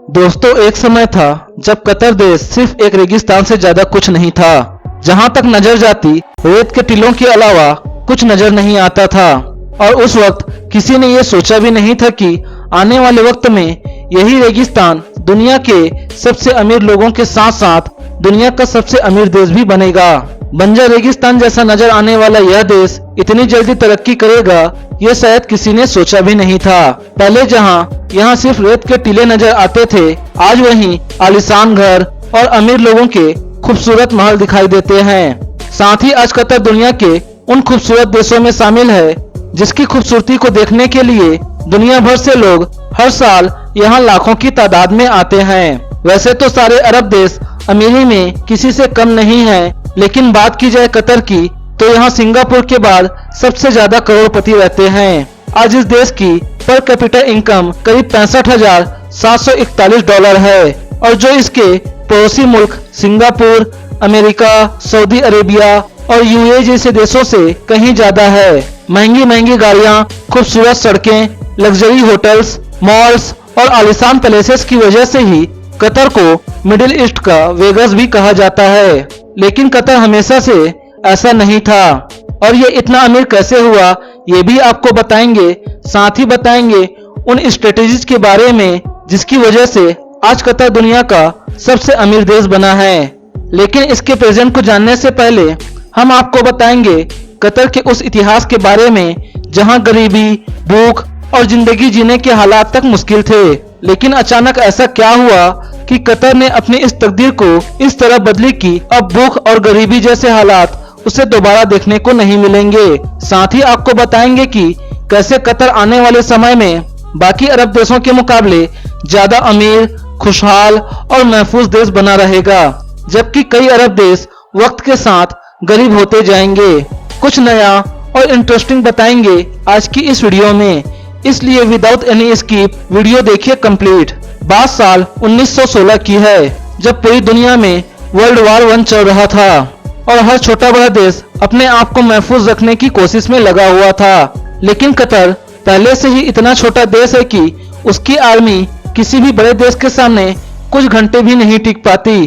दोस्तों, एक समय था जब कतर देश सिर्फ एक रेगिस्तान से ज्यादा कुछ नहीं था। जहां तक नजर जाती रेत के टीलों के अलावा कुछ नजर नहीं आता था। और उस वक्त किसी ने यह सोचा भी नहीं था कि आने वाले वक्त में यही रेगिस्तान दुनिया के सबसे अमीर लोगों के साथ साथ दुनिया का सबसे अमीर देश भी बनेगा। बंजर रेगिस्तान जैसा नजर आने वाला यह देश इतनी जल्दी तरक्की करेगा, यह शायद किसी ने सोचा भी नहीं था। पहले जहां यहाँ सिर्फ रेत के टीले नजर आते थे, आज वहीं आलीशान घर और अमीर लोगों के खूबसूरत महल दिखाई देते हैं। साथ ही आज कतर दुनिया के उन खूबसूरत देशों में शामिल है जिसकी खूबसूरती को देखने के लिए दुनिया भर से लोग हर साल यहाँ लाखों की तादाद में आते हैं। वैसे तो सारे अरब देश अमीरी में किसी से कम नहीं है, लेकिन बात की जाए कतर की तो यहाँ सिंगापुर के बाद सबसे ज्यादा करोड़पति रहते हैं। आज इस देश की पर कैपिटा इनकम करीब $65,741 है और जो इसके पड़ोसी मुल्क सिंगापुर, अमेरिका, सऊदी अरेबिया और यूएई जैसे देशों से कहीं ज्यादा है। महंगी महंगी गाड़ियाँ, खूबसूरत सड़कें, लग्जरी होटल्स, मॉल्स और आलीशान पैलेसेस की वजह से ही कतर को मिडिल ईस्ट का वेगस भी कहा जाता है। लेकिन कतर हमेशा से ऐसा नहीं था और ये इतना अमीर कैसे हुआ ये भी आपको बताएंगे। साथ ही बताएंगे उन स्ट्रेटेजीज के बारे में जिसकी वजह से आज कतर दुनिया का सबसे अमीर देश बना है। लेकिन इसके प्रेजेंट को जानने से पहले हम आपको बताएंगे कतर के उस इतिहास के बारे में जहां गरीबी, भूख और जिंदगी जीने के हालात तक मुश्किल थे। लेकिन अचानक ऐसा क्या हुआ कि कतर ने अपनी इस तकदीर को इस तरह बदली कि अब भूख और गरीबी जैसे हालात उसे दोबारा देखने को नहीं मिलेंगे। साथ ही आपको बताएंगे कि कैसे कतर आने वाले समय में बाकी अरब देशों के मुकाबले ज्यादा अमीर, खुशहाल और महफूज देश बना रहेगा, जबकि कई अरब देश वक्त के साथ गरीब होते जाएंगे। कुछ नया और इंटरेस्टिंग बताएंगे आज की इस वीडियो में, इसलिए विदाउट एनी स्किप वीडियो देखिए कंप्लीट। बात साल 1916 की है, जब पूरी दुनिया में वर्ल्ड वॉर 1 चल रहा था और हर छोटा बड़ा देश अपने आप को महफूज रखने की कोशिश में लगा हुआ था। लेकिन कतर पहले से ही इतना छोटा देश है कि उसकी आर्मी किसी भी बड़े देश के सामने कुछ घंटे भी नहीं टिक पाती।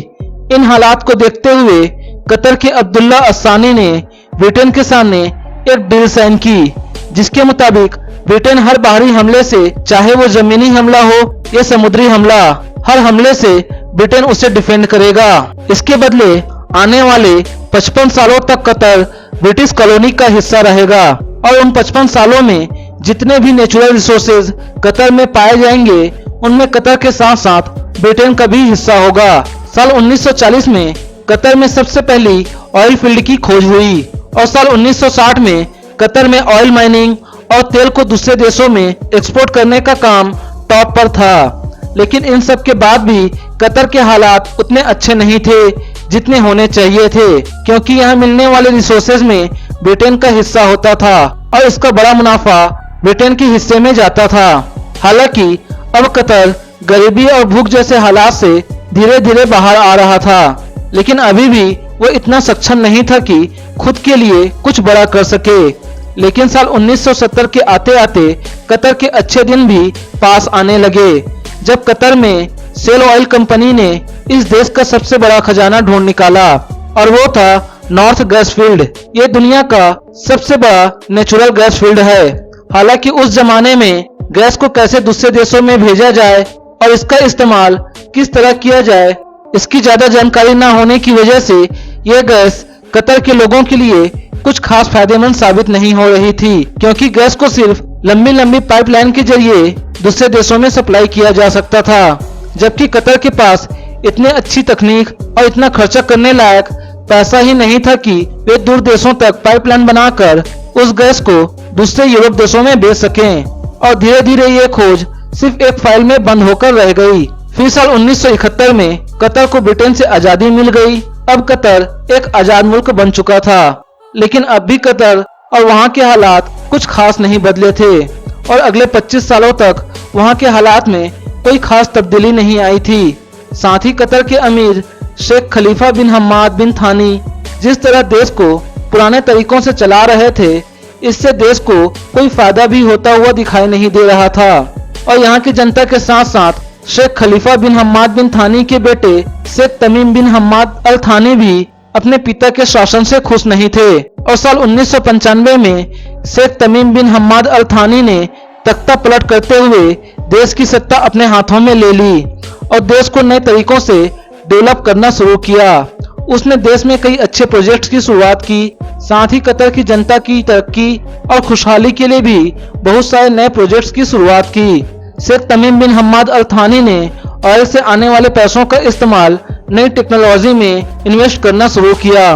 इन हालात को देखते हुए कतर के अब्दुल्ला अस्सानी ने ब्रिटेन के सामने एक डील साइन की, जिसके मुताबिक ब्रिटेन हर बाहरी हमले से, चाहे वो जमीनी हमला हो या समुद्री हमला, हर हमले से ब्रिटेन उसे डिफेंड करेगा। इसके बदले आने वाले 55 सालों तक कतर ब्रिटिश कॉलोनी का हिस्सा रहेगा और उन 55 सालों में जितने भी नेचुरल रिसोर्सेज कतर में पाए जाएंगे उनमें कतर के साथ साथ ब्रिटेन का भी हिस्सा होगा। साल 1940 में कतर में सबसे पहली ऑयल फील्ड की खोज हुई और साल 1960 में कतर में ऑयल माइनिंग और तेल को दूसरे देशों में एक्सपोर्ट करने का काम टॉप पर था। लेकिन इन सब के बाद भी कतर के हालात उतने अच्छे नहीं थे जितने होने चाहिए थे, क्योंकि यहाँ मिलने वाले रिसोर्सेज में ब्रिटेन का हिस्सा होता था और इसका बड़ा मुनाफा ब्रिटेन के हिस्से में जाता था। हालांकि अब कतर गरीबी और भूख जैसे हालात से धीरे धीरे बाहर आ रहा था, लेकिन अभी भी वो इतना सक्षम नहीं था कि खुद के लिए कुछ बड़ा कर सके। लेकिन साल 1970 के आते आते कतर के अच्छे दिन भी पास आने लगे, जब कतर में सेल ऑयल कंपनी ने इस देश का सबसे बड़ा खजाना ढूंढ निकाला और वो था नॉर्थ गैस फील्ड। ये दुनिया का सबसे बड़ा नेचुरल गैस फील्ड है। हालांकि उस जमाने में गैस को कैसे दूसरे देशों में भेजा जाए और इसका इस्तेमाल किस तरह किया जाए, इसकी ज्यादा जानकारी न होने की वजह से यह गैस कतर के लोगों के लिए कुछ खास फायदेमंद साबित नहीं हो रही थी, क्योंकि गैस को सिर्फ लंबी लंबी पाइपलाइन के जरिए दूसरे देशों में सप्लाई किया जा सकता था, जबकि कतर के पास इतनी अच्छी तकनीक और इतना खर्चा करने लायक पैसा ही नहीं था कि वे दूर देशों तक पाइपलाइन बनाकर उस गैस को दूसरे यूरोप देशों में बेच सकें। और धीरे धीरे ये खोज सिर्फ एक फाइल में बंद होकर रह गई। फिर साल 1971 में कतर को ब्रिटेन से आजादी मिल गई। अब कतर एक आजाद मुल्क बन चुका था, लेकिन अब भी कतर और वहाँ के हालात कुछ खास नहीं बदले थे और अगले 25 सालों तक वहाँ के हालात में कोई खास तब्दीली नहीं आई थी। साथ ही कतर के अमीर शेख खलीफा बिन हम्माद बिन थानी जिस तरह देश को पुराने तरीकों से चला रहे थे, इससे देश को कोई फायदा भी होता हुआ दिखाई नहीं दे रहा था और यहाँ की जनता के साथ साथ शेख खलीफा बिन हम्माद बिन थानी के बेटे शेख तमीम बिन हम्माद अल थानी भी अपने पिता के शासन से खुश नहीं थे और साल 1995 में शेख तमीम बिन हम्माद अल थानी ने तख्ता पलट करते हुए देश की सत्ता अपने हाथों में ले ली और देश को नए तरीकों से डेवलप करना शुरू किया। उसने देश में कई अच्छे प्रोजेक्ट्स की शुरुआत की, साथ ही कतर की जनता की तरक्की और खुशहाली के लिए भी बहुत सारे नए प्रोजेक्ट्स की शुरुआत की। शेख तमीम बिन हम्माद अल थानी ने ऑयल से आने वाले पैसों का इस्तेमाल नई टेक्नोलॉजी में इन्वेस्ट करना शुरू किया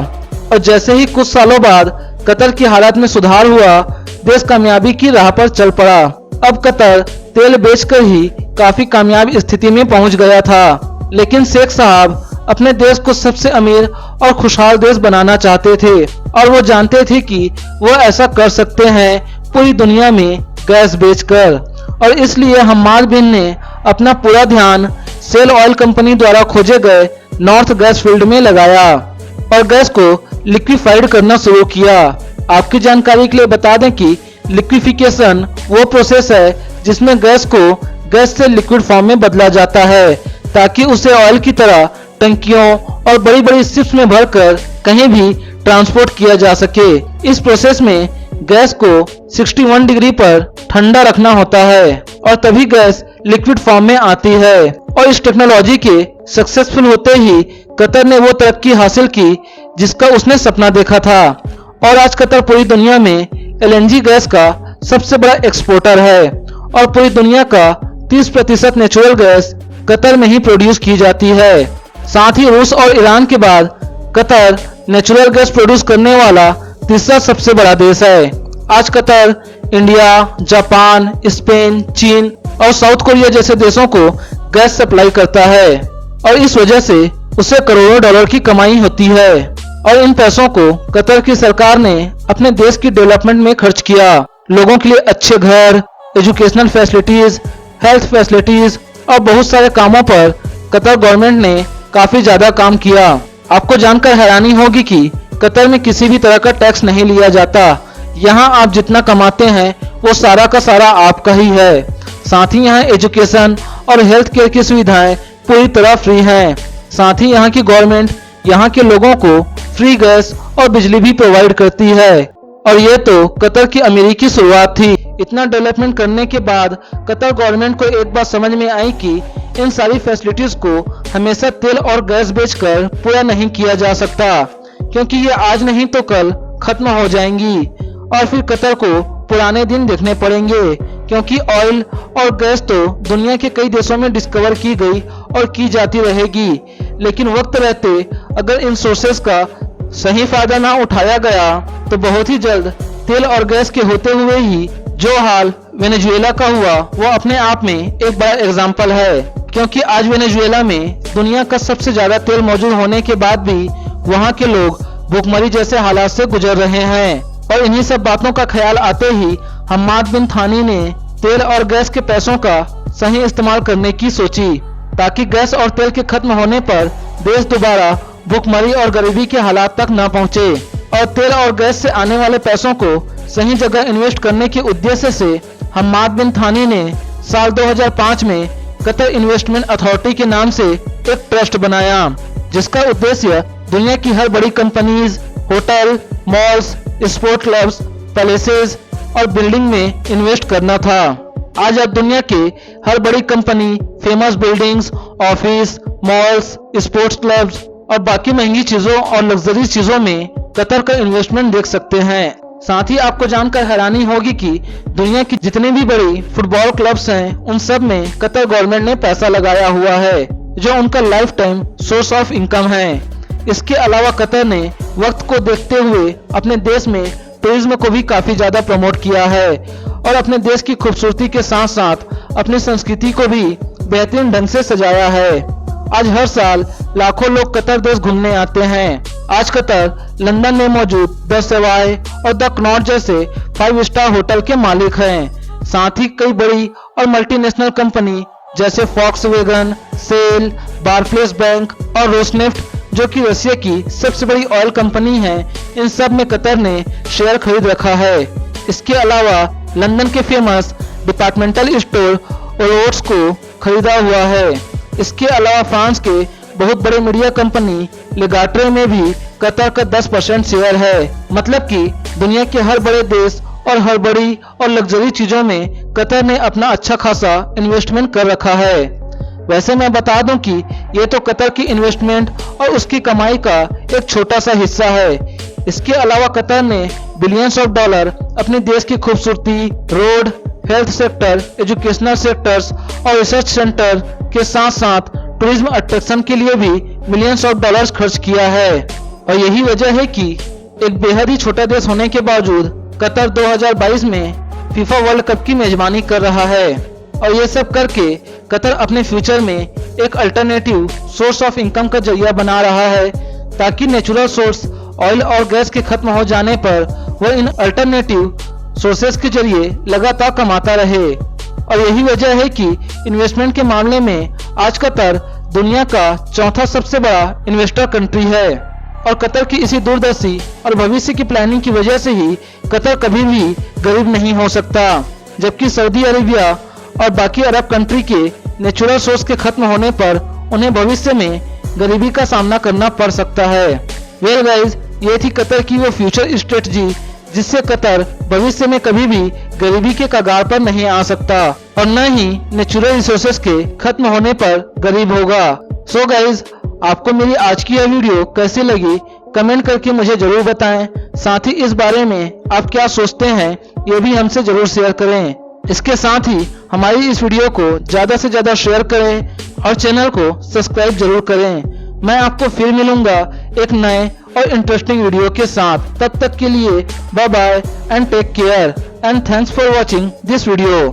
और जैसे ही कुछ सालों बाद कतर की हालत में सुधार हुआ, देश कामयाबी की राह पर चल पड़ा। अब कतर तेल बेचकर ही काफी कामयाब स्थिति में पहुंच गया था, लेकिन शेख साहब अपने देश को सबसे अमीर और खुशहाल देश बनाना चाहते थे और वो जानते थे कि वो ऐसा कर सकते हैं पूरी दुनिया में गैस बेचकर। और इसलिए हम्माद बिन ने अपना पूरा ध्यान सेल ऑयल कंपनी द्वारा खोजे गए नॉर्थ गैस फील्ड में लगाया और गैस को लिक्विफाइड करना शुरू किया। आपकी जानकारी के लिए बता दें कि लिक्विफिकेशन वो प्रोसेस है जिसमें गैस को गैस से लिक्विड फॉर्म में बदला जाता है ताकि उसे ऑयल की तरह टंकियों और बड़ी बड़ी शिप्स में भरकर कहीं भी ट्रांसपोर्ट किया जा सके। इस प्रोसेस में गैस को 61 डिग्री पर ठंडा रखना होता है और तभी गैस लिक्विड फॉर्म में आती है। और इस टेक्नोलॉजी के सक्सेसफुल होते ही कतर ने वो तरक्की हासिल की जिसका उसने सपना देखा था और आज कतर पूरी दुनिया में LNG गैस का सबसे बड़ा एक्सपोर्टर है और पूरी दुनिया का 30% नेचुरल गैस कतर में ही प्रोड्यूस की जाती है। साथ ही रूस और ईरान के बाद कतर नेचुरल गैस प्रोड्यूस करने वाला तीसरा सबसे बड़ा देश है। आज कतर इंडिया, जापान, स्पेन, चीन और साउथ कोरिया जैसे देशों को गैस सप्लाई करता है और इस वजह से उसे करोड़ों डॉलर की कमाई होती है और इन पैसों को कतर की सरकार ने अपने देश की डेवलपमेंट में खर्च किया। लोगों के लिए अच्छे घर, एजुकेशनल फैसिलिटीज, हेल्थ फैसिलिटीज और बहुत सारे कामों पर कतर गवर्नमेंट ने काफी ज्यादा काम किया। आपको जानकर हैरानी होगी कि कतर में किसी भी तरह का टैक्स नहीं लिया जाता। यहाँ आप जितना कमाते हैं वो सारा का सारा आपका ही है। साथ ही यहाँ एजुकेशन और हेल्थ केयर की सुविधाएं पूरी तरह फ्री हैं। साथ ही यहाँ की गवर्नमेंट यहाँ के लोगों को फ्री गैस और बिजली भी प्रोवाइड करती है। और ये तो कतर की अमीरी की शुरुआत थी। इतना डेवलपमेंट करने के बाद कतर गवर्नमेंट को एक बात समझ में आई कि इन सारी फैसिलिटीज को हमेशा तेल और गैस बेचकर पूरा नहीं किया जा सकता, क्योंकि ये आज नहीं तो कल खत्म हो जाएंगी और फिर कतर को पुराने दिन देखने पड़ेंगे, क्योंकि ऑयल और गैस तो दुनिया के कई देशों में डिस्कवर की गई और की जाती रहेगी। लेकिन वक्त रहते अगर इन सोर्सेस का सही फायदा ना उठाया गया तो बहुत ही जल्द तेल और गैस के होते हुए ही जो हाल वेनेजुएला का हुआ वो अपने आप में एक बड़ा एग्जाम्पल है, क्योंकि आज वेनेजुएला में दुनिया का सबसे ज्यादा तेल मौजूद होने के बाद भी वहाँ के लोग भूखमरी जैसे हालात से गुजर रहे हैं। और इन्हीं सब बातों का ख्याल आते ही हम्माद बिन थानी ने तेल और गैस के पैसों का सही इस्तेमाल करने की सोची, ताकि गैस और तेल के खत्म होने पर देश दोबारा भूखमरी और गरीबी के हालात तक न पहुंचे। और तेल और गैस से आने वाले पैसों को सही जगह इन्वेस्ट करने के उद्देश्य से हम्माद बिन थानी ने साल 2005 में कतर इन्वेस्टमेंट अथॉरिटी के नाम से एक ट्रस्ट बनाया, जिसका उद्देश्य दुनिया की हर बड़ी companies, hotel, malls, sport clubs, palaces और बिल्डिंग में इन्वेस्ट करना था। आज आप दुनिया के हर बड़ी company, famous buildings, office, malls, sports clubs और बाकी महंगी चीजों और लग्जरी चीजों में कतर का इन्वेस्टमेंट देख सकते हैं। साथ ही आपको जानकर हैरानी होगी कि दुनिया की जितनी भी बड़ी फुटबॉल क्लब्स हैं उन सब में कतर गवर्नमेंट ने पैसा लगाया हुआ है, जो उनका life time source of income है। इसके अलावा कतर ने वक्त को देखते हुए अपने देश में टूरिज्म को भी काफी ज्यादा प्रमोट किया है और अपने देश की खूबसूरती के साथ साथ अपनी संस्कृति को भी बेहतरीन ढंग से सजाया है। आज हर साल लाखों लोग कतर देश घूमने आते हैं। आज कतर लंदन में मौजूद द सवाई और द कनॉट जैसे 5 स्टार होटल के मालिक हैं। साथ ही कई बड़ी और मल्टीनेशनल कंपनी जैसे फॉक्सवैगन, सेल, बारक्लेस बैंक और रोसनेफ्ट, जो कि रशिया की सबसे बड़ी ऑयल कंपनी है, इन सब में कतर ने शेयर खरीद रखा है। इसके अलावा लंदन के फेमस डिपार्टमेंटल स्टोर ओरोट्स को खरीदा हुआ है। इसके अलावा फ्रांस के बहुत बड़े मीडिया कंपनी लेगाट्रे में भी कतर का 10% शेयर है। मतलब कि दुनिया के हर बड़े देश और हर बड़ी और लग्जरी चीजों में कतर ने अपना अच्छा खासा इन्वेस्टमेंट कर रखा है। वैसे मैं बता दूं कि ये तो कतर की इन्वेस्टमेंट और उसकी कमाई का एक छोटा सा हिस्सा है। इसके अलावा कतर ने बिलियंस ऑफ डॉलर अपने देश की खूबसूरती, road, health sector, educational sectors और रिसर्च सेंटर के साथ साथ टूरिज्म अट्रैक्शन के लिए भी मिलियंस ऑफ डॉलर्स खर्च किया है। और यही वजह है कि एक बेहद ही छोटा देश होने के बावजूद कतर 2022 में फीफा वर्ल्ड कप की मेजबानी कर रहा है। और ये सब करके कतर अपने फ्यूचर में एक अल्टरनेटिव सोर्स ऑफ इनकम का जरिया बना रहा है, ताकि नेचुरल सोर्स ऑयल और गैस के खत्म हो जाने पर वह इन अल्टरनेटिव सोर्सेस के जरिए लगातार कमाता रहे। और यही वजह है कि इन्वेस्टमेंट के मामले में आज कतर दुनिया का चौथा सबसे बड़ा इन्वेस्टर कंट्री है। और कतर की इसी दूरदर्शी और भविष्य की प्लानिंग की वजह से ही कतर कभी भी गरीब नहीं हो सकता। जबकि सऊदी अरेबिया और बाकी अरब कंट्री के नेचुरल सोर्स के खत्म होने पर उन्हें भविष्य में गरीबी का सामना करना पड़ सकता है। वेल गाइस, ये थी कतर की वो फ्यूचर स्ट्रेटजी जिससे कतर भविष्य में कभी भी गरीबी के कगार पर नहीं आ सकता और न ही नेचुरल रिसोर्सेज के खत्म होने पर गरीब होगा। सो गाइस, आपको मेरी आज की यह वीडियो कैसी लगी कमेंट करके मुझे जरूर बताएं। साथ ही इस बारे में आप क्या सोचते हैं ये भी हमसे जरूर शेयर करें। इसके साथ ही हमारी इस वीडियो को ज़्यादा से ज़्यादा शेयर करें और चैनल को सब्सक्राइब जरूर करें। मैं आपको फिर मिलूंगा एक नए और इंटरेस्टिंग वीडियो के साथ। तब तक के लिए bye bye and take care and thanks for watching this video.